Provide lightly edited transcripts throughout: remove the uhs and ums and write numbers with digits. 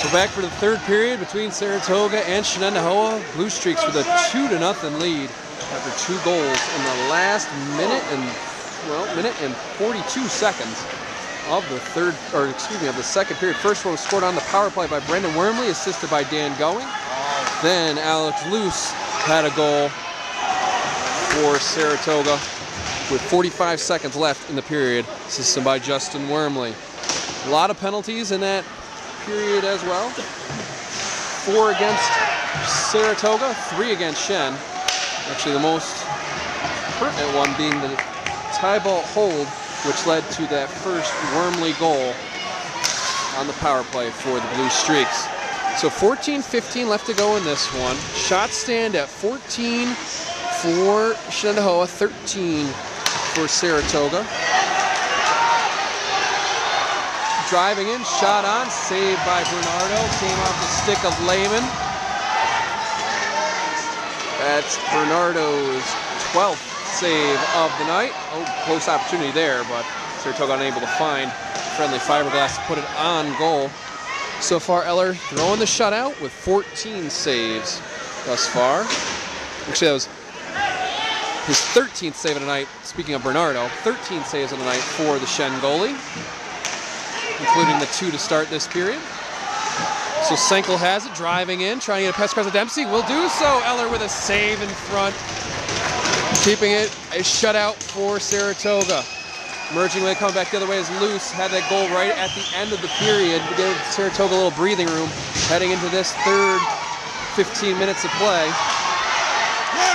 So back for the third period between Saratoga and Shenendehowa. Blue Streaks with a 2-0 lead after 2 goals in the last minute and 42 seconds of the second period. First one was scored on the power play by Brendan Wormley, assisted by Dan Going. Then Alex Luce had a goal for Saratoga with 45 seconds left in the period, assisted by Justin Wormley. A lot of penalties in that period as well. 4 against Saratoga, 3 against Shen. Actually, the most pertinent one being the tie ball hold, which led to that first Wormley goal on the power play for the Blue Streaks. So 14-15 left to go in this one. Shots stand at 14 for Shenendehowa, 13 for Saratoga. Driving in, shot on, saved by Bernardo. Came off the stick of Lehman. That's Bernardo's 12th save of the night. Oh, close opportunity there, but Saratoga unable to find friendly fiberglass to put it on goal. So far, Eller throwing the shutout with 14 saves thus far. Actually, that was his 13th save of the night. Speaking of Bernardo, 13 saves of the night for the Shen goalie, including the 2 to start this period. So Senkel has it, driving in, trying to get a pass across to Dempsey. Will do so. Eller with a save in front, keeping it a shutout for Saratoga. Merging away, coming back the other way is Luce. Had that goal right at the end of the period to give Saratoga a little breathing room heading into this third 15 minutes of play.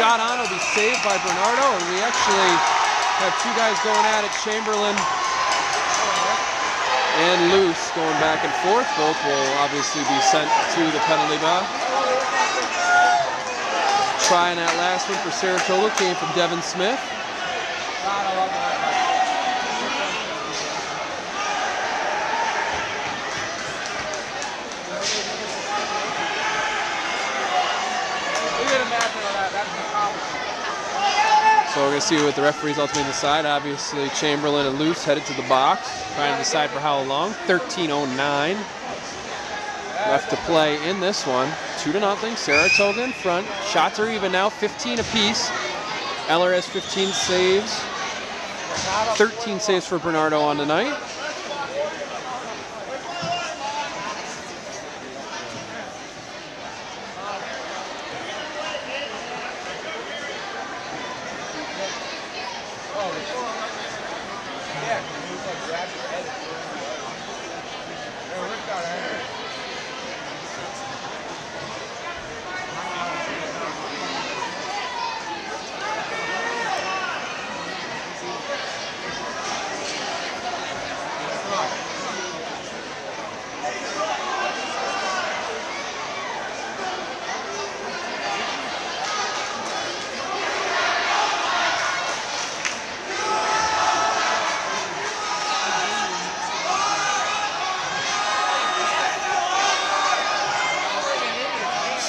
Shot on will be saved by Bernardo, and we actually have 2 guys going at it, Chamberlain and Luce going back and forth. Both will obviously be sent to the penalty box. Trying that last one for Saratoga came from Devin Smith. So we're going to see what the referees ultimately decide. Obviously, Chamberlain and Luce headed to the box, trying to decide for how long. 13:09 left to play in this one. 2-0, Saratoga in front. Shots are even now, 15 apiece. Eller has 15 saves. 13 saves for Bernardo on the night.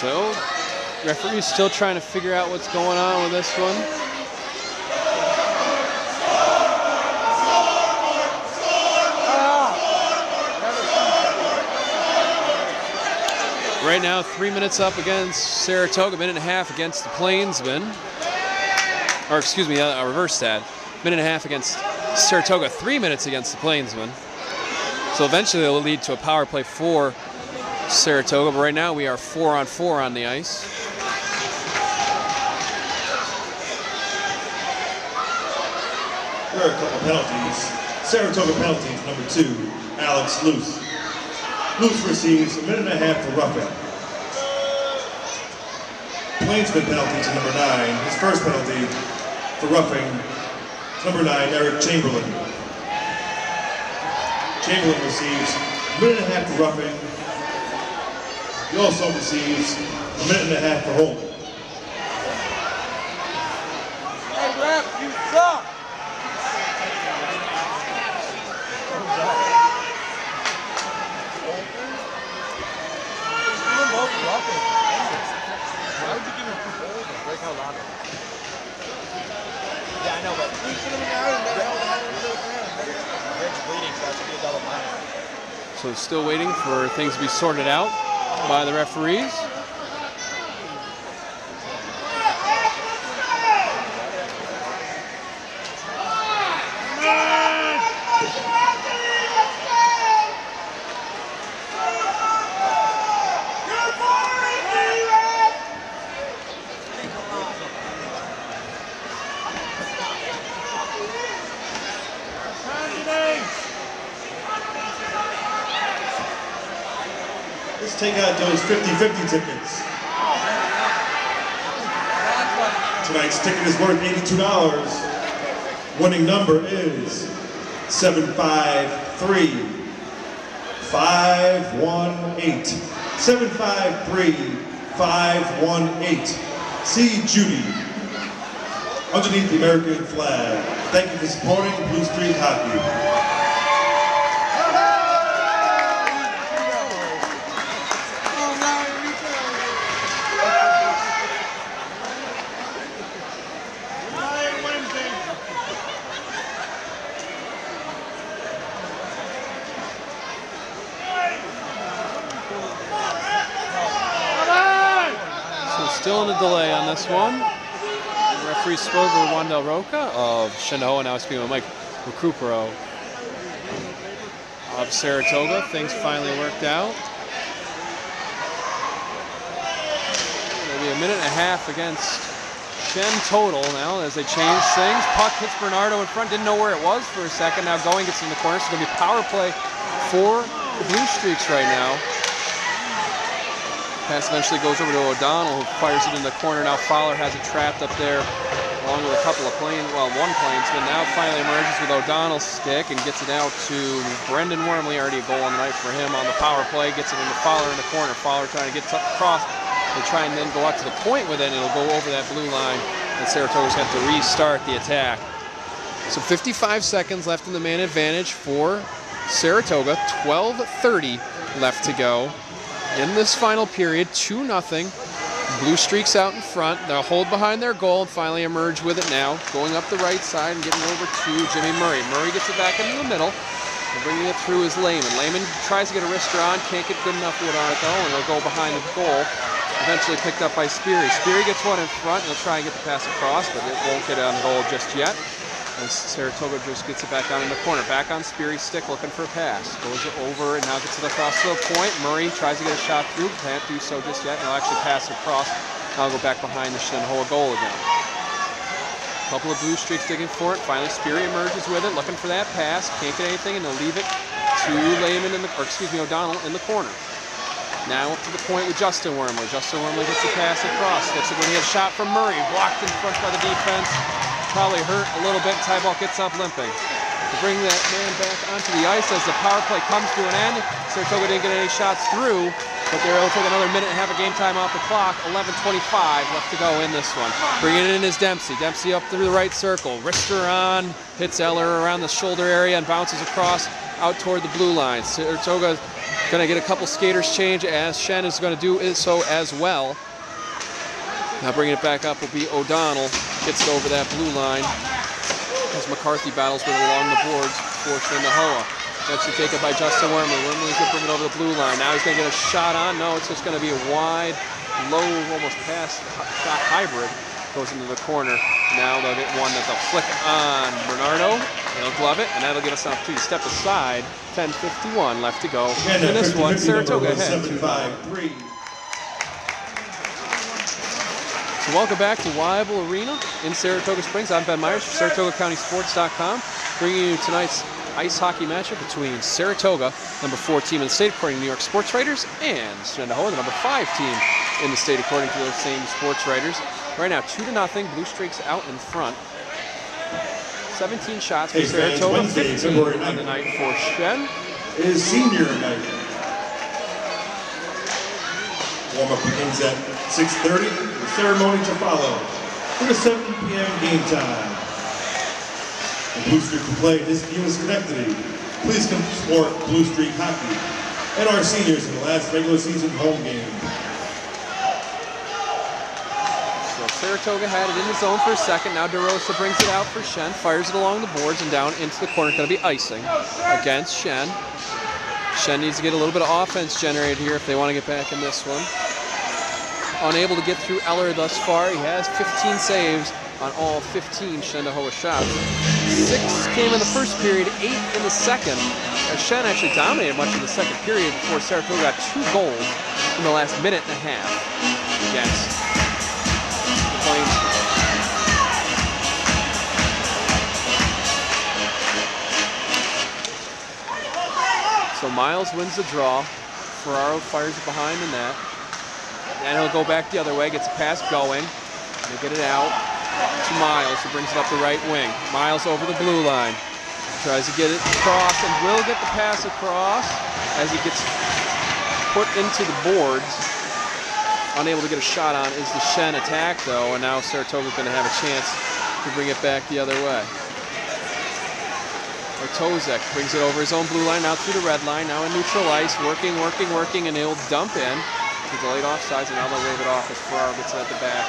So, referee's still trying to figure out what's going on with this one. Right now, 3 minutes up against Saratoga, 1.5 against the Plainsmen. Or excuse me, I reversed that. 1.5 against Saratoga, 3 minutes against the Plainsmen. So eventually it'll lead to a power play for Saratoga, but right now we are 4-on-4 on the ice. There are a couple penalties. Saratoga penalties, number 2, Alex Luce. Luce receives 1.5 for roughing. Plainsman penalty to number 9. His first penalty for roughing, number 9, Eric Chamberlain. Chamberlain receives 1.5 for roughing. He also receives 1.5 for holding. Hey, ref, you suck! Why would you give him 2 goals and break out loud? Yeah, I know, but... You should have been out and never held the head into the ground. Red's bleeding, so that should be a double minus. Yeah, I know, but... You should have been out and never held the head into the ground. Red's bleeding, so that should be a double minus. Yeah, I know, but... You should have been out and never held the head into the ground. Red's bleeding, so that should be a double minus. So still waiting for things to be sorted out by the referees. Let's take out those 50-50 tickets. Tonight's ticket is worth $82. Winning number is 753-518. 753-518. See Judy underneath the American flag. Thank you for supporting Blue Streak Hockey. Still in a delay on this one. The referee spoke with Wandel Roca of Shenendehowa. Now speaking with Mike Recupero of Saratoga. Things finally worked out. It'll be a minute and a half against Shen total now as they change things. Puck hits Bernardo in front. Didn't know where it was for a second. Now going gets in the corner. So it's going to be power play for the Blue Streaks right now. Pass eventually goes over to O'Donnell, who fires it in the corner. Now Fowler has it trapped up there, along with a couple of one plainsman. Now finally emerges with O'Donnell's stick and gets it out to Brendan Wormley. Already a goal on the night for him on the power play. Gets it into Fowler in the corner. Fowler trying to get across. They try and then go out to the point with it, and it'll go over that blue line. And Saratoga's got to restart the attack. So 55 seconds left in the man advantage for Saratoga. 12:30 left to go. In this final period, 2-0. Blue Streaks out in front. They'll hold behind their goal and finally emerge with it now. Going up the right side and getting over to Jimmy Murray. Murray gets it back into the middle and bringing it through is Lehman. Lehman tries to get a wrister on, can't get good enough wood on it though, and it'll go behind the goal. Eventually picked up by Speary. Speary gets one in front and he'll try and get the pass across, but it won't get on goal just yet. As Saratoga just gets it back down in the corner. Back on Speary's stick looking for a pass. Goes over and now gets it across to the point. Murray tries to get a shot through. Can't do so just yet. And he'll actually pass it across. Now go back behind the Shenendehowa goal again. A couple of Blue Streaks digging for it. Finally Speary emerges with it, looking for that pass. Can't get anything and they'll leave it to Lehman O'Donnell in the corner. Now up to the point with Justin Wormley. Justin Wormley gets the pass across. Gets it when he has a shot from Murray. Blocked in front by the defense. Probably hurt a little bit. Tybalt gets up limping. To bring that man back onto the ice as the power play comes to an end. Saratoga didn't get any shots through, but they're able to take another minute and have a game time off the clock. 11:25 left to go in this one. Bringing it in is Dempsey. Dempsey up through the right circle. Wrister on, hits Eller around the shoulder area and bounces across out toward the blue line. Saratoga going to get a couple skaters change as Shen is going to do so as well. Now bringing it back up will be O'Donnell. Gets it over that blue line as McCarthy battles with it along the boards for Shenendehowa. Eventually taken by Justin Wormley. Wormley's going to bring it over the blue line. Now he's going to get a shot on. No, it's just going to be a wide, low, almost pass shot hybrid. Goes into the corner. Now they'll get one that they'll flick on Bernardo. They'll glove it, and that'll give us an opportunity to step aside. 10:51 left to go. In this one, Saratoga ahead. 2-0. So welcome back to Weibel Arena in Saratoga Springs. I'm Ben Myers from SaratogaCountySports.com, bringing you tonight's ice hockey matchup between Saratoga, number 4 team in the state according to New York Sports Writers, and Shenendehowa, the number 5 team in the state according to those same sports writers. Right now, 2-0. Blue Streaks out in front. 17 shots for Saratoga, 15 on the night for Shen. It is senior night. Warm-up begins at 6:30. The ceremony to follow. For the 7 p.m. game time. The Blue Streak will play this game in Schenectady. Please come support Blue Streak Hockey and our seniors in the last regular season home game. So Saratoga had it in the zone for a second. Now DeRosa brings it out for Shen. Fires it along the boards and down into the corner. Going to be icing against Shen. Shen needs to get a little bit of offense generated here if they want to get back in this one. Unable to get through Eller thus far. He has 15 saves on all 15 Shenendehowa shots. 6 came in the first period, 8 in the second. As Shen actually dominated much of the second period before Saratoga got 2 goals in the last minute and a half against the Flames. So Miles wins the draw. Ferraro fires it behind the net. And he'll go back the other way, gets a pass going. They get it out to Miles, who brings it up the right wing. Miles over the blue line. Tries to get it across and will get the pass across as he gets put into the boards. Unable to get a shot on is the Shen attack, though, and now Saratoga's going to have a chance to bring it back the other way. Tozek brings it over his own blue line, out through the red line, now in neutral ice, working, and he'll dump in. He's delayed offsides, and now they'll wave it off as Ferraro gets it at the back.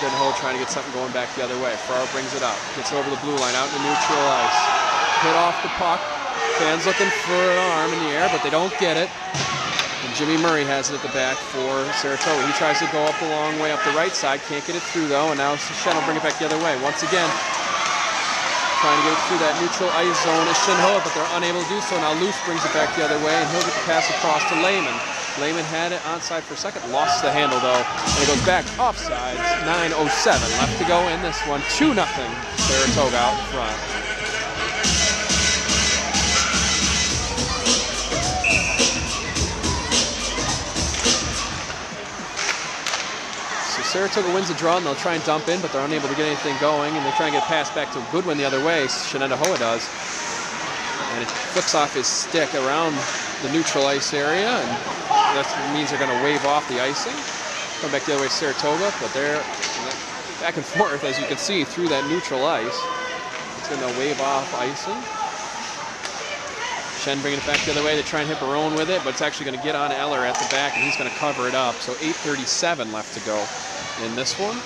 Shenendehowa trying to get something going back the other way. Ferraro brings it up, gets it over the blue line, out in neutral ice. Hit off the puck. Fans looking for an arm in the air, but they don't get it. And Jimmy Murray has it at the back for Saratoga. He tries to go up the long way up the right side, can't get it through though, and now Shen will bring it back the other way. Once again, trying to get it through that neutral ice zone is Shenendehowa, but they're unable to do so. Now Luce brings it back the other way, and he'll get the pass across to Lehman. Lehman had it onside for a second, lost the handle though, and it goes back offsides. 9:07 left to go in this one. 2-0 Saratoga out in front. Saratoga wins the draw, and they'll try and dump in, but they're unable to get anything going, and they try and get a pass back to Goodwin the other way. Shenendehowa does. And it flicks off his stick around the neutral ice area, and that means they're going to wave off the icing. Come back the other way, Saratoga, but they're back and forth, as you can see, through that neutral ice. It's going to wave off icing. Shen bringing it back the other way. They try and hit Barone with it, but it's actually going to get on Eller at the back, and he's going to cover it up. So 8:37 left to go in this one.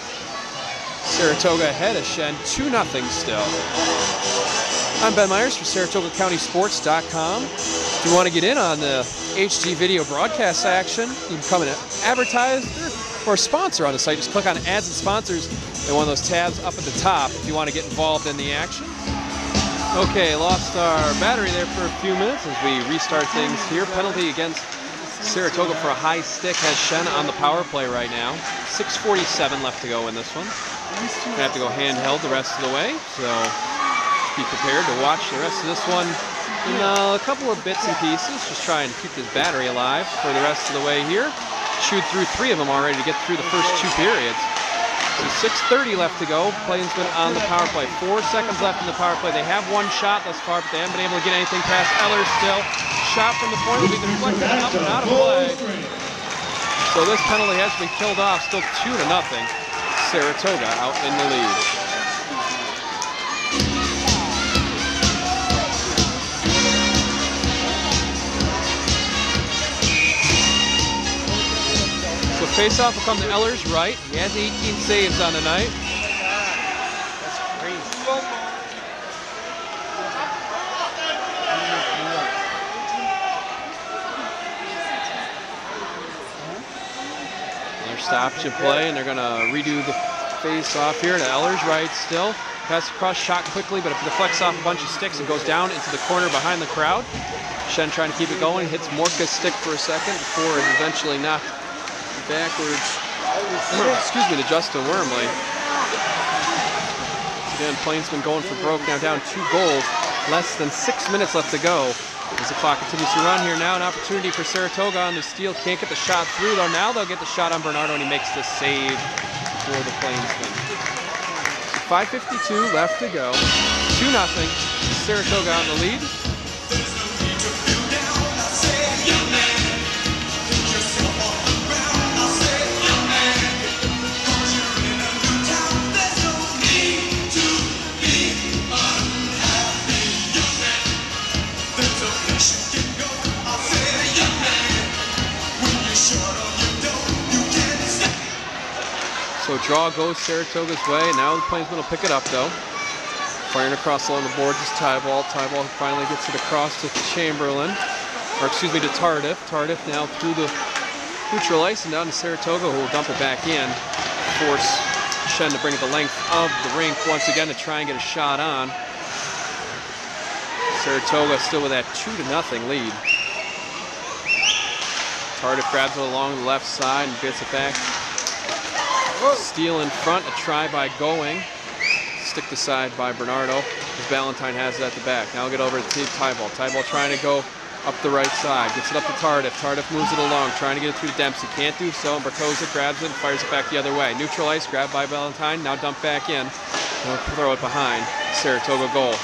Saratoga ahead of Shen, 2-0 still. I'm Ben Myers for SaratogaCountySports.com. If you want to get in on the HD video broadcast action, you can become an advertiser or a sponsor on the site. Just click on Ads and Sponsors in one of those tabs up at the top if you want to get involved in the action. Okay, lost our battery there for a few minutes as we restart things here. Penalty against Saratoga for a high stick has Shen on the power play right now. 6:47 left to go in this one. Gonna have to go handheld the rest of the way, so be prepared to watch the rest of this one in a couple of bits and pieces. Just try and keep this battery alive for the rest of the way here. Chewed through 3 of them already to get through the first 2 periods. So 6:30 left to go. Plainsman on the power play. 4 seconds left in the power play. They have 1 shot thus far, but they haven't been able to get anything past Eller still. Shot from the point will be deflected up and out of play. So this penalty has been killed off. Still 2-0. Saratoga out in the lead. So face-off will come to Eller's right. He has 18 saves on the night. That's crazy. Another stoppage in play, and they're going to redo the face-off here to Eller's right still. Pass across, shot quickly, but it deflects off a bunch of sticks and goes down into the corner behind the crowd. Shen trying to keep it going, hits Morka's stick for a second before it's eventually knocked backwards, excuse me, to Justin Wormley. Again, Plainsman going for broke, now down 2 goals. Less than 6 minutes left to go as the clock continues to run here. Now an opportunity for Saratoga on the steal. Can't get the shot through though. Now they'll get the shot on Bernardo, and he makes the save for the Plainsman. 5:52 left to go. 2-0. Saratoga on the lead. So draw goes Saratoga's way. Now the Plainsman will pick it up though. Firing across along the boards is Tybalt. Tybalt finally gets it across to Chamberlain. or excuse me, to Tardif. Tardif now through the neutral ice and down to Saratoga, who will dump it back in. Force Shen to bring it the length of the rink once again to try and get a shot on. Saratoga still with that 2-0 lead. Tardif grabs it along the left side and gets it back. Steal in front, a try by Going. Stick to side by Bernardo, as Valentine has it at the back. Now get over to Tybalt. Tybalt trying to go up the right side. Gets it up to Tardif. Tardif moves it along, trying to get it through to Dempsey. Can't do so, and Bartoza grabs it and fires it back the other way. Neutral ice, grabbed by Valentine, now dumped back in. They'll throw it behind Saratoga goal.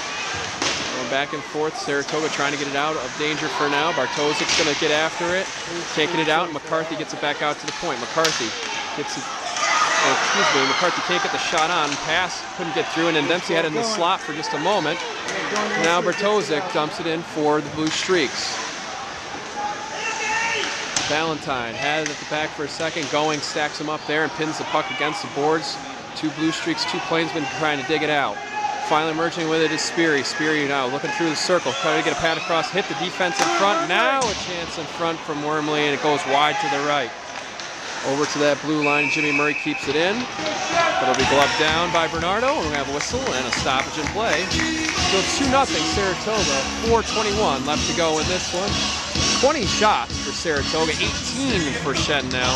Going back and forth, Saratoga trying to get it out of danger for now. Bartozic's going to get after it. Can't get it out, and McCarthy gets it back out to the point. McCarthy gets it. McCarthy can't get the shot on. Pass couldn't get through, and then Dempsey had it in the slot for just a moment. Now Bartozic dumps it in for the Blue Streaks. Valentine has it at the back for a second. Going stacks him up there and pins the puck against the boards. Two Blue Streaks, two Plainsmen trying to dig it out. Finally merging with it is Speary. Speary now looking through the circle, trying to get a pad across, hit the defense in front. Now a chance in front from Wormley, and it goes wide to the right. Over to that blue line, Jimmy Murray keeps it in. It'll be gloved down by Bernardo, and we have a whistle and a stoppage in play. So it's 2-0 Saratoga, 4:21 left to go in this one. 20 shots for Saratoga, 18 for Shen now.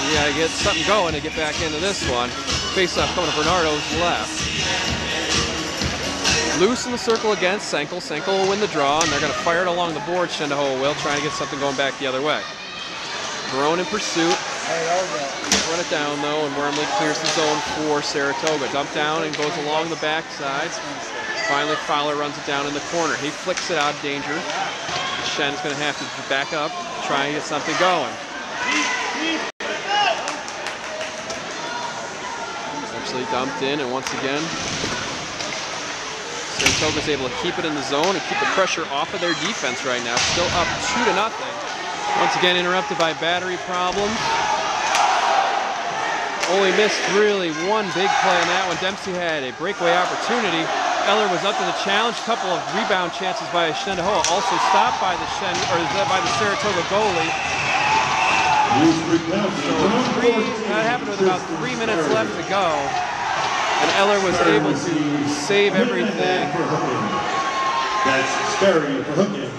We gotta get something going to get back into this one. Face-off coming to Bernardo's left. Loose in the circle against Senkel. Senkel will win the draw, and they're gonna fire it along the board. Shenendehowa will, trying to get something going back the other way. Barone in pursuit. Run it down though, and Wormley clears the zone for Saratoga. Dump down and goes along the backside. Finally, Fowler runs it down in the corner. He flicks it out of danger. Shen's going to have to back up, try and get something going. Actually dumped in, and once again, Saratoga's able to keep it in the zone and keep the pressure off of their defense right now. Still up 2-0. Once again interrupted by battery problems. Only missed really one big play in that one. Dempsey had a breakaway opportunity. Eller was up to the challenge. Couple of rebound chances by Shenendehowa, also stopped by the Saratoga goalie. So that happened with about 3 minutes left to go, and Eller was able to save everything. That's Sperry for hooking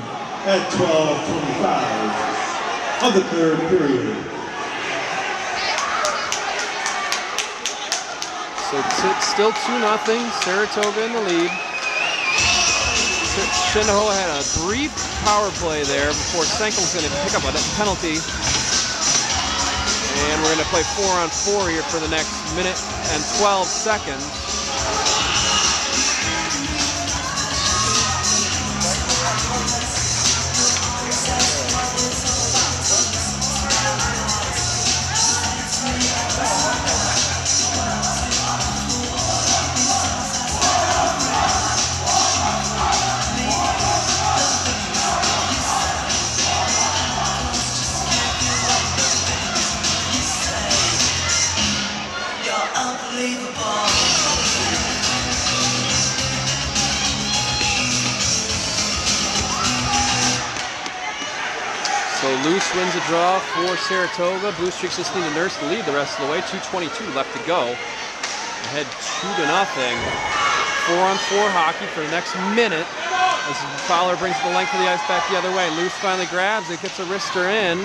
at 12:25 of the third period. So it's still 2-0, Saratoga in the lead. Shenendehowa had a brief power play there before Senkel's going to pick up a penalty. And we're going to play 4-on-4 here for the next minute and 12 seconds. So Luce wins a draw for Saratoga. Blue Streaks just need to nurse the lead the rest of the way. 2:22 left to go. Ahead 2-0. 4-on-4 hockey for the next minute as Fowler brings the length of the ice back the other way. Luce finally grabs it, gets a wrister in,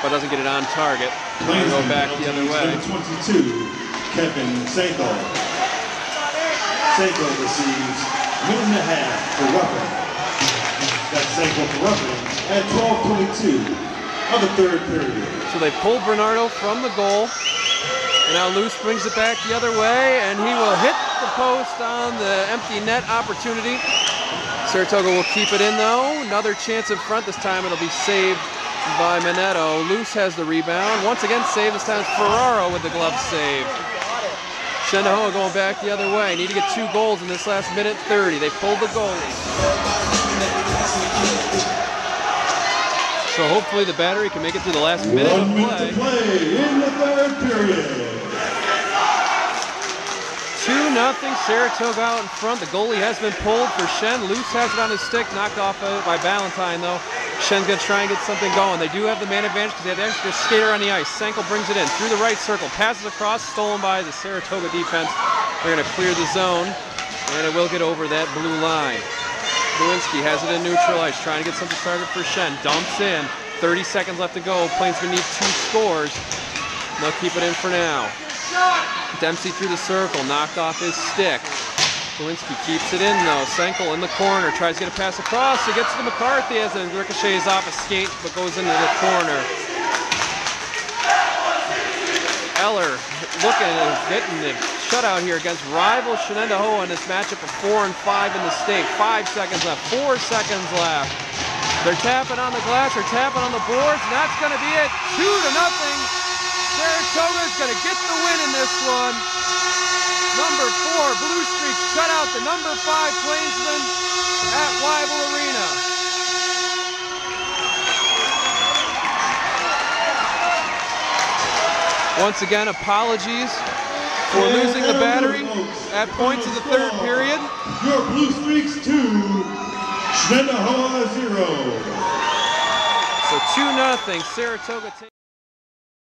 but doesn't get it on target. We'll go back the other way. 22, Kevin Senkel. Senkel receives a minute and a half for roughing. That's Senkel for roughing at 12:22 of the third period. So they pulled Bernardo from the goal. And now Luce brings it back the other way, and he will hit the post on the empty net opportunity. Saratoga will keep it in though. Another chance in front. This time it'll be saved by Minetto. Luce has the rebound. Once again saved. This time it's Ferraro with the glove save. Shenendehowa going back the other way. Need to get 2 goals in this last minute 30. They pulled the goalie. So hopefully the battery can make it through the last minute of play. 1 minute to play in the third period. 2-0 Saratoga out in front. The goalie has been pulled for Shen. Luce has it on his stick, knocked off by Valentine though. Shen's going to try and get something going. They do have the man advantage because they have the extra skater on the ice. Senkel brings it in through the right circle, passes across, stolen by the Saratoga defense. They're going to clear the zone, and it will get over that blue line. Lewinsky has it in neutral ice, trying to get something started for Shen. Dumps in, 30 seconds left to go. Plains going to need 2 scores. They'll keep it in for now. Dempsey through the circle, knocked off his stick. Lewinsky keeps it in though. Senkel in the corner, tries to get a pass across. It gets to McCarthy as it ricochets off a skate, but goes into the corner. Eller looking at getting the shutout here against rival Shenendehowa in this matchup of 4 and 5 in the state. 5 seconds left, 4 seconds left. They're tapping on the glass, they're tapping on the boards, and that's going to be it. 2-0. Saratoga is going to get the win in this one. Number 4, Blue Streak shut out the number 5 Plainsmen at Weibel Arena. Once again, apologies for losing the battery at points of the 3rd period. Your Blue Streaks 2, Shenendehowa 0. So 2-0, Saratoga takes